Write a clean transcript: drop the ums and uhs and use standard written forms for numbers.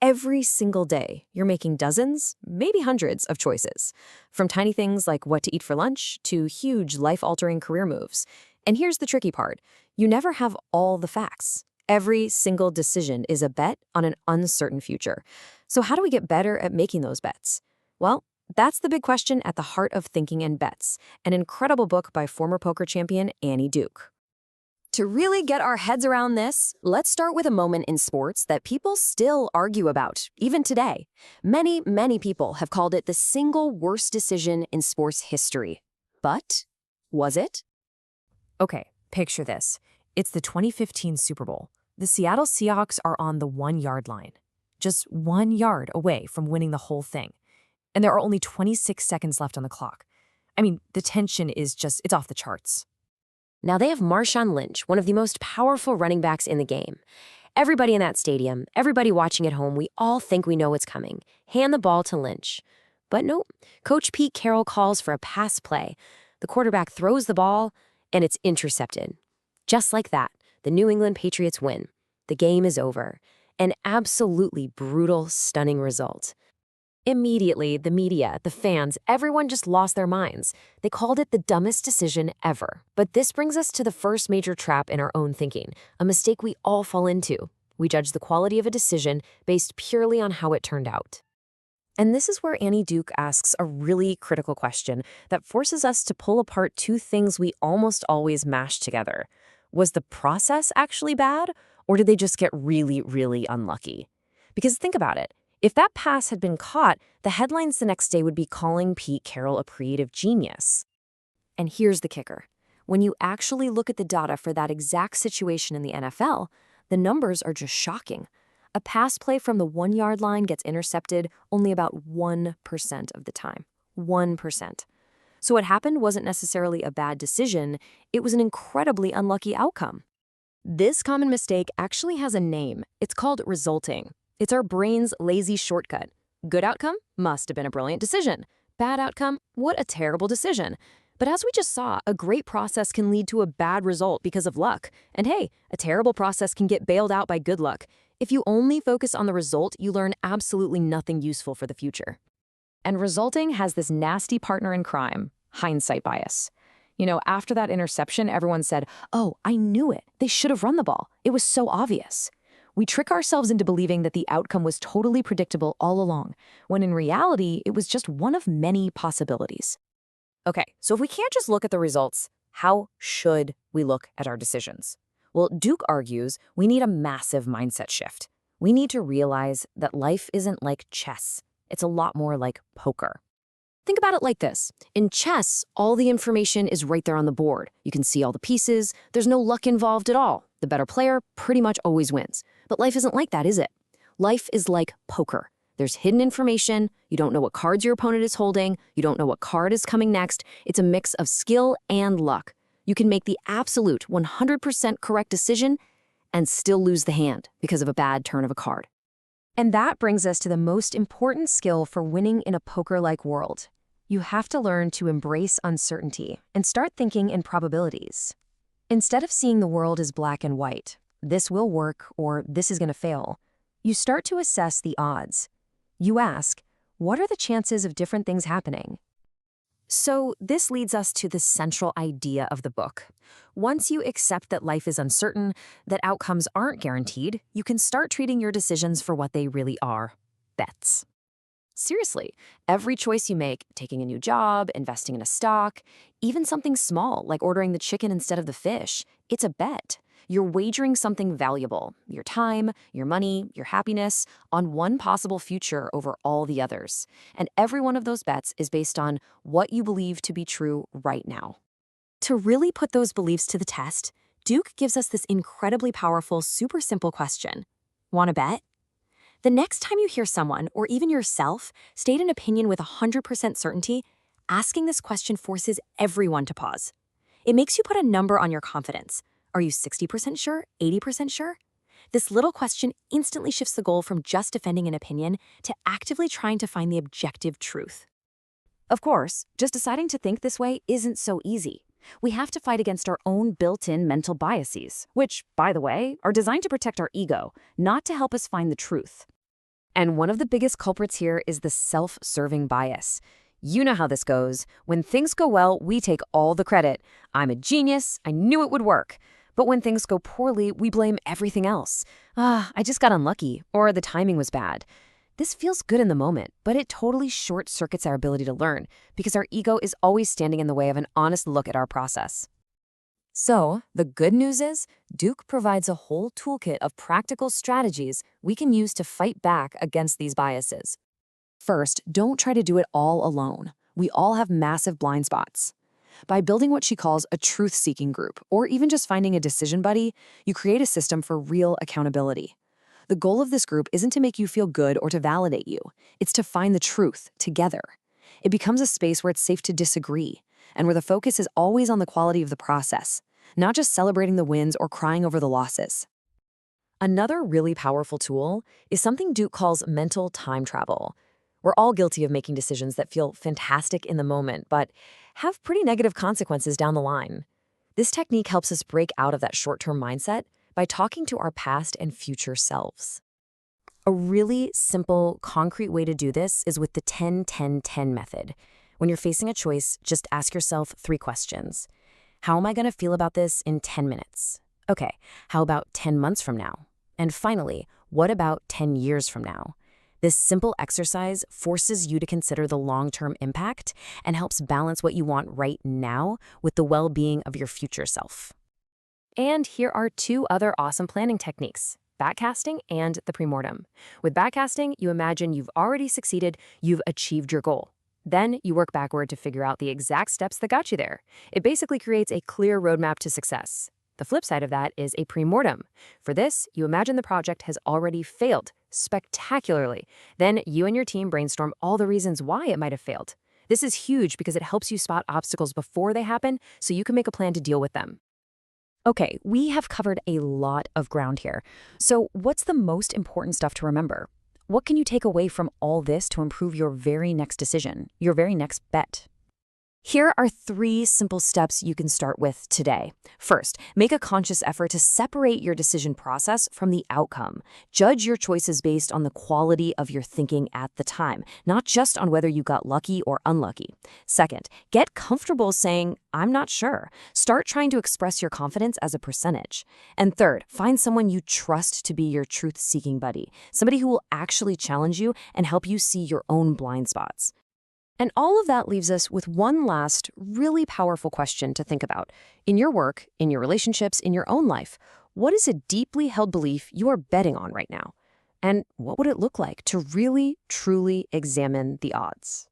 Every single day, you're making dozens, maybe hundreds of choices, from tiny things like what to eat for lunch to huge life-altering career moves. And here's the tricky part. You never have all the facts. Every single decision is a bet on an uncertain future. So how do we get better at making those bets? Well, that's the big question at the heart of Thinking in Bets, an incredible book by former poker champion Annie Duke. To really get our heads around this, let's start with a moment in sports that people still argue about, even today. Many people have called it the single worst decision in sports history. But was it? Okay, picture this. It's the 2015 Super Bowl. The Seattle Seahawks are on the 1-yard line, just 1 yard away from winning the whole thing. And there are only 26 seconds left on the clock. I mean, the tension is it's off the charts. Now they have Marshawn Lynch, one of the most powerful running backs in the game. Everybody in that stadium, everybody watching at home, we all think we know what's coming. Hand the ball to Lynch. But nope, Coach Pete Carroll calls for a pass play. The quarterback throws the ball, and it's intercepted. Just like that, the New England Patriots win. The game is over. An absolutely brutal, stunning result. Immediately, the media, the fans, everyone just lost their minds. They called it the dumbest decision ever. But this brings us to the first major trap in our own thinking, a mistake we all fall into. We judge the quality of a decision based purely on how it turned out. And this is where Annie Duke asks a really critical question that forces us to pull apart two things we almost always mash together. Was the process actually bad, or did they just get really unlucky? Because think about it. If that pass had been caught, the headlines the next day would be calling Pete Carroll a creative genius. And here's the kicker. When you actually look at the data for that exact situation in the NFL, the numbers are just shocking. A pass play from the 1-yard line gets intercepted only about 1% of the time. 1%. So what happened wasn't necessarily a bad decision, it was an incredibly unlucky outcome. This common mistake actually has a name. It's called resulting. It's our brain's lazy shortcut. Good outcome? Must have been a brilliant decision. Bad outcome? What a terrible decision. But as we just saw, a great process can lead to a bad result because of luck. And hey, a terrible process can get bailed out by good luck. If you only focus on the result, you learn absolutely nothing useful for the future. And resulting has this nasty partner in crime, hindsight bias. After that interception, everyone said, "Oh, I knew it. They should have run the ball. It was so obvious." We trick ourselves into believing that the outcome was totally predictable all along, when in reality, it was just one of many possibilities. Okay, so if we can't just look at the results, how should we look at our decisions? Well, Duke argues we need a massive mindset shift. We need to realize that life isn't like chess. It's a lot more like poker. Think about it like this. In chess, all the information is right there on the board. You can see all the pieces. There's no luck involved at all. The better player pretty much always wins. But life isn't like that, is it? Life is like poker. There's hidden information. You don't know what cards your opponent is holding. You don't know what card is coming next. It's a mix of skill and luck. You can make the absolute 100% correct decision and still lose the hand because of a bad turn of a card. And that brings us to the most important skill for winning in a poker-like world. You have to learn to embrace uncertainty and start thinking in probabilities. Instead of seeing the world as black and white, this will work or this is going to fail, you start to assess the odds. You ask, what are the chances of different things happening? So this leads us to the central idea of the book. Once you accept that life is uncertain, that outcomes aren't guaranteed, you can start treating your decisions for what they really are: bets. Seriously, every choice you make, taking a new job, investing in a stock, even something small like ordering the chicken instead of the fish, it's a bet. You're wagering something valuable, your time, your money, your happiness, on one possible future over all the others. And every one of those bets is based on what you believe to be true right now. To really put those beliefs to the test, Duke gives us this incredibly powerful, super simple question. Want to bet? The next time you hear someone, or even yourself, state an opinion with 100% certainty, asking this question forces everyone to pause. It makes you put a number on your confidence. Are you 60% sure? 80% sure? This little question instantly shifts the goal from just defending an opinion to actively trying to find the objective truth. Of course, just deciding to think this way isn't so easy. We have to fight against our own built-in mental biases, which, by the way, are designed to protect our ego, not to help us find the truth. And one of the biggest culprits here is the self-serving bias. You know how this goes. When things go well, we take all the credit. I'm a genius. I knew it would work. But when things go poorly, we blame everything else. I just got unlucky, or the timing was bad. This feels good in the moment, but it totally short-circuits our ability to learn because our ego is always standing in the way of an honest look at our process. So, the good news is, Duke provides a whole toolkit of practical strategies we can use to fight back against these biases. First, don't try to do it all alone. We all have massive blind spots. By building what she calls a truth-seeking group, or even just finding a decision buddy, you create a system for real accountability. The goal of this group isn't to make you feel good or to validate you. It's to find the truth together. It becomes a space where it's safe to disagree, and where the focus is always on the quality of the process, not just celebrating the wins or crying over the losses. Another really powerful tool is something Duke calls mental time travel. We're all guilty of making decisions that feel fantastic in the moment, but have pretty negative consequences down the line. This technique helps us break out of that short-term mindset by talking to our past and future selves. A really simple, concrete way to do this is with the 10-10-10 method. When you're facing a choice, just ask yourself 3 questions. How am I going to feel about this in 10 minutes? Okay, how about 10 months from now? And finally, what about 10 years from now? This simple exercise forces you to consider the long-term impact and helps balance what you want right now with the well-being of your future self. And here are 2 other awesome planning techniques: backcasting and the premortem. With backcasting, you imagine you've already succeeded, you've achieved your goal. Then you work backward to figure out the exact steps that got you there. It basically creates a clear roadmap to success. The flip side of that is a premortem. For this, you imagine the project has already failed spectacularly. Then you and your team brainstorm all the reasons why it might have failed. This is huge because it helps you spot obstacles before they happen so you can make a plan to deal with them. Okay, we have covered a lot of ground here. So what's the most important stuff to remember? What can you take away from all this to improve your very next decision, your very next bet? Here are 3 simple steps you can start with today. First, make a conscious effort to separate your decision process from the outcome. Judge your choices based on the quality of your thinking at the time, not just on whether you got lucky or unlucky. Second, get comfortable saying, "I'm not sure." Start trying to express your confidence as a percentage. And third, find someone you trust to be your truth-seeking buddy, somebody who will actually challenge you and help you see your own blind spots. And all of that leaves us with one last, really powerful question to think about. In your work, in your relationships, in your own life, what is a deeply held belief you are betting on right now? And what would it look like to really, truly examine the odds?